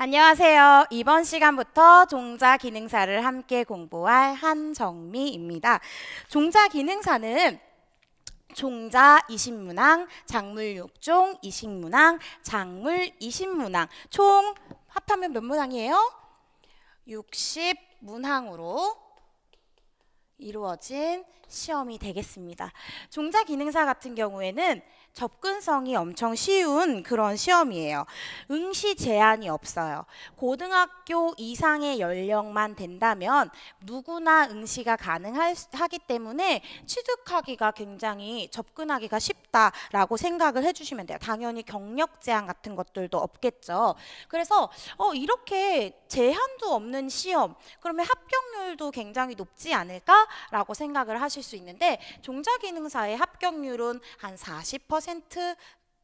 안녕하세요. 이번 시간부터 종자기능사를 함께 공부할 한정미입니다. 종자기능사는 종자 20문항, 작물 6종, 이식문항, 작물 20문항 총 합하면 몇 문항이에요? 60문항으로 이루어진 시험이 되겠습니다. 종자기능사 같은 경우에는 접근성이 엄청 쉬운 그런 시험이에요. 응시 제한이 없어요. 고등학교 이상의 연령만 된다면 누구나 응시가 가능하기 때문에 취득하기가 굉장히 접근하기가 쉽다라고 생각을 해주시면 돼요. 당연히 경력 제한 같은 것들도 없겠죠. 그래서 이렇게 제한도 없는 시험, 그러면 합격률도 굉장히 높지 않을까라고 생각을 하실 수 있는데, 종자기능사의 합격률은 한 40%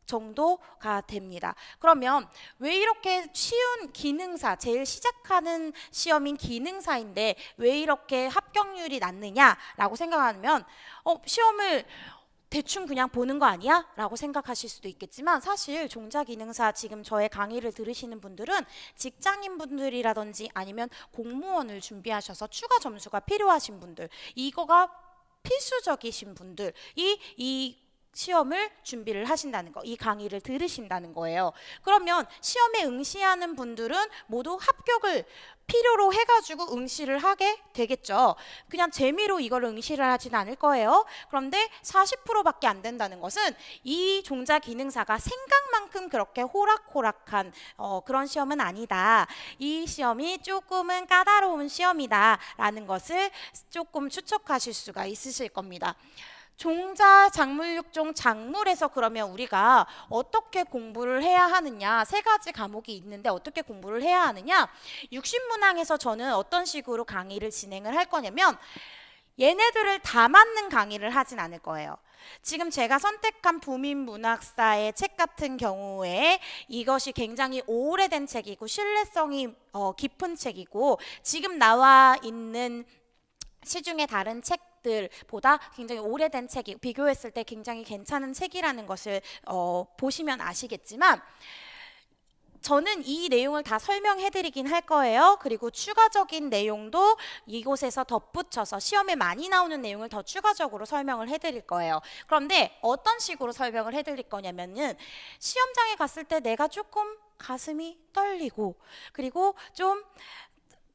정도가 됩니다. 그러면 왜 이렇게 쉬운 기능사, 제일 시작하는 시험인 기능사인데 왜 이렇게 합격률이 낮느냐라고 생각하면 시험을 대충 그냥 보는 거 아니야? 라고 생각하실 수도 있겠지만, 사실 종자기능사 지금 저의 강의를 들으시는 분들은 직장인분들이라든지 아니면 공무원을 준비하셔서 추가 점수가 필요하신 분들, 이거가 필수적이신 분들이 이 시험을 준비를 하신다는 거, 이 강의를 들으신다는 거예요. 그러면 시험에 응시하는 분들은 모두 합격을 필요로 해가지고 응시를 하게 되겠죠. 그냥 재미로 이걸 응시를 하진 않을 거예요. 그런데 40%밖에 안 된다는 것은 이 종자기능사가 생각만큼 그렇게 호락호락한 그런 시험은 아니다. 이 시험이 조금은 까다로운 시험이다 라는 것을 조금 추측하실 수가 있으실 겁니다. 종자, 작물 6종, 작물에서 그러면 우리가 어떻게 공부를 해야 하느냐, 세 가지 과목이 있는데 어떻게 공부를 해야 하느냐, 60문항에서 저는 어떤 식으로 강의를 진행을 할 거냐면 얘네들을 다 맞는 강의를 하진 않을 거예요. 지금 제가 선택한 부민문학사의 책 같은 경우에 이것이 굉장히 오래된 책이고 신뢰성이 깊은 책이고, 지금 나와 있는 시중의 다른 책들보다 굉장히 오래된 책이, 비교했을 때 굉장히 괜찮은 책이라는 것을 보시면 아시겠지만, 저는 이 내용을 다 설명해 드리긴 할 거예요. 그리고 추가적인 내용도 이곳에서 덧붙여서 시험에 많이 나오는 내용을 더 추가적으로 설명을 해 드릴 거예요. 그런데 어떤 식으로 설명을 해 드릴 거냐면은, 시험장에 갔을 때 내가 조금 가슴이 떨리고, 그리고 좀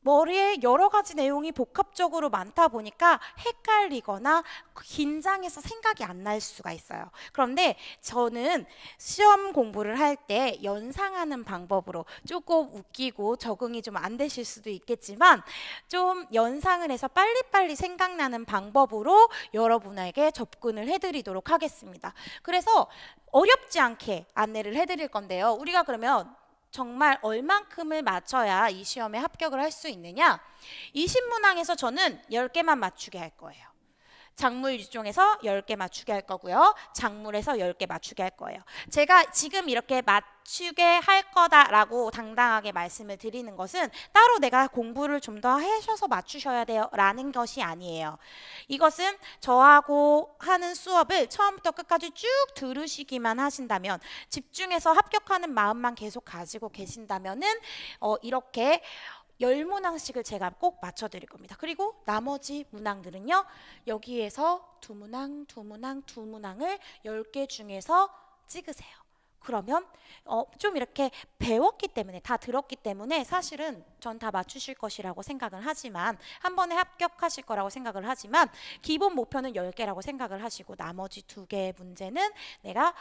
머리에 여러 가지 내용이 복합적으로 많다 보니까 헷갈리거나 긴장해서 생각이 안 날 수가 있어요. 그런데 저는 시험 공부를 할 때 연상하는 방법으로, 조금 웃기고 적응이 좀 안 되실 수도 있겠지만 좀 연상을 해서 빨리빨리 생각나는 방법으로 여러분에게 접근을 해드리도록 하겠습니다. 그래서 어렵지 않게 안내를 해드릴 건데요. 우리가 그러면 정말 얼만큼을 맞춰야 이 시험에 합격을 할 수 있느냐? 20문항에서 저는 10개만 맞추게 할 거예요. 작물 6종에서 10개 맞추게 할 거고요. 작물에서 10개 맞추게 할 거예요. 제가 지금 이렇게 맞추게 할 거다라고 당당하게 말씀을 드리는 것은 따로 내가 공부를 좀 더 하셔서 맞추셔야 돼요 라는 것이 아니에요. 이것은 저하고 하는 수업을 처음부터 끝까지 쭉 들으시기만 하신다면, 집중해서 합격하는 마음만 계속 가지고 계신다면은 이렇게 10문항씩을 제가 꼭 맞춰드릴 겁니다. 그리고 나머지 문항들은요, 여기에서 2문항, 2문항, 2문항을 10개 중에서 찍으세요. 그러면 좀 이렇게 배웠기 때문에, 다 들었기 때문에 사실은 전 다 맞추실 것이라고 생각을 하지만, 한 번에 합격하실 거라고 생각을 하지만, 기본 목표는 10개라고 생각을 하시고 나머지 2개의 문제는 내가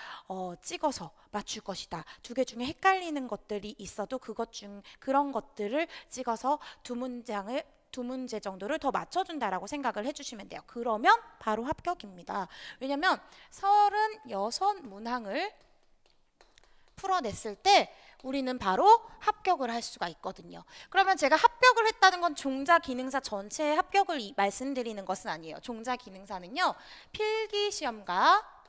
찍어서 맞출 것이다. 2개 중에 헷갈리는 것들이 있어도 그런 것들을 찍어서 2문제 정도를 더 맞춰준다라고 생각을 해주시면 돼요. 그러면 바로 합격입니다. 왜냐면 36문항을 풀어냈을 때 우리는 바로 합격을 할 수가 있거든요. 그러면 제가 합격을 했다는 건 종자기능사 전체의 합격을 말씀드리는 것은 아니에요. 종자기능사는요, 필기시험과